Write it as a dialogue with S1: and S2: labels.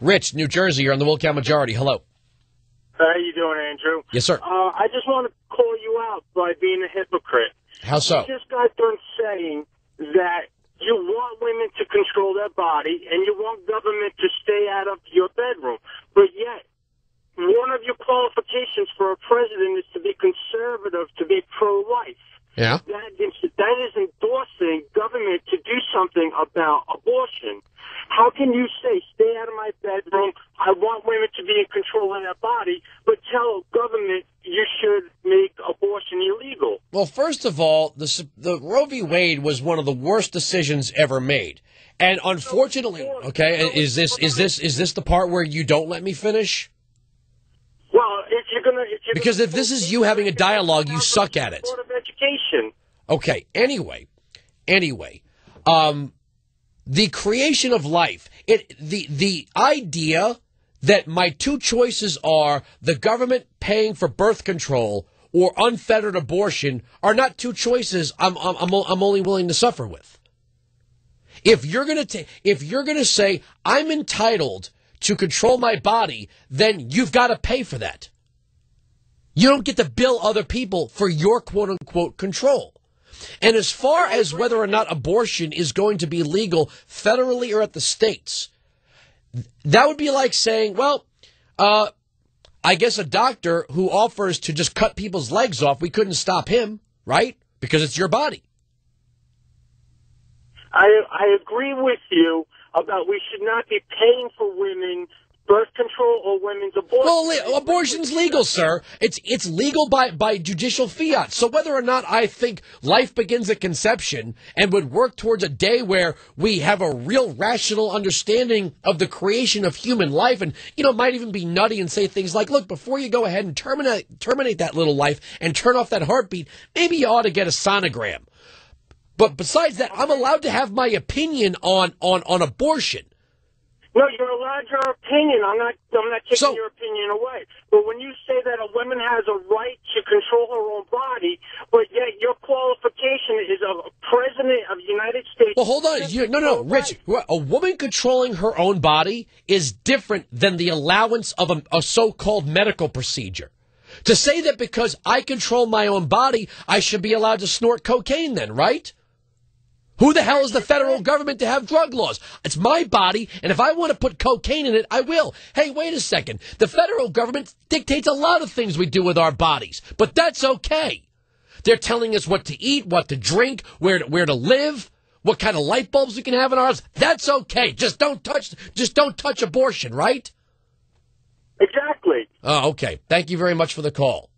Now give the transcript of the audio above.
S1: Rich, New Jersey, you're on the Wilkow Majority. Hello.
S2: How you doing, Andrew?
S1: Yes, sir.
S2: I just want to call you out by being a hypocrite.
S1: How so?
S2: You just got done saying that you want women to control their body and you want government to stay out of your bedroom. But yet, one of your qualifications for a president is to be conservative, to be pro-life.
S1: Yeah.
S2: That is endorsing government to do something about abortion. How can you say, stay out of my bedroom, I want women to be in control of their body, but tell government you should make abortion illegal?
S1: Well, first of all, the Roe v. Wade was one of the worst decisions ever made. And unfortunately, okay, is this the part where you don't let me finish?
S2: Well,
S1: because if this is you having a dialogue, you suck at it.
S2: Board of Education.
S1: Okay. Anyway, the creation of life, the idea that my two choices are the government paying for birth control or unfettered abortion are not two choices I'm only willing to suffer with. If you're gonna say I'm entitled to control my body, then you've got to pay for that. You don't get to bill other people for your quote-unquote control. And as far as whether or not abortion is going to be legal federally or at the states, that would be like saying, well, I guess a doctor who offers to just cut people's legs off, we couldn't stop him, right? Because it's your body.
S2: I agree with you about we should not be paying for women birth control or women's abortion.
S1: Well, abortion's legal, sir. It's legal by judicial fiat. So whether or not I think life begins at conception and would work towards a day where we have a real rational understanding of the creation of human life and, might even be nutty and say things like, look, before you go ahead and terminate that little life and turn off that heartbeat, maybe you ought to get a sonogram. But besides that, I'm allowed to have my opinion on abortion.
S2: No, you're allowed your opinion. I'm not taking your opinion away. But when you say that a woman has a right to control her own body, but yet your qualification is a president of the United States.
S1: Well, hold on. No, Rich. A woman controlling her own body is different than the allowance of a so-called medical procedure. To say that because I control my own body, I should be allowed to snort cocaine then, right? Who the hell is the federal government to have drug laws? It's my body, and if I want to put cocaine in it, I will. Hey, wait a second. The federal government dictates a lot of things we do with our bodies, but that's okay. They're telling us what to eat, what to drink, where to live, what kind of light bulbs we can have in ours. That's okay. Just don't touch abortion, right?
S2: Exactly.
S1: Oh, okay. Thank you very much for the call.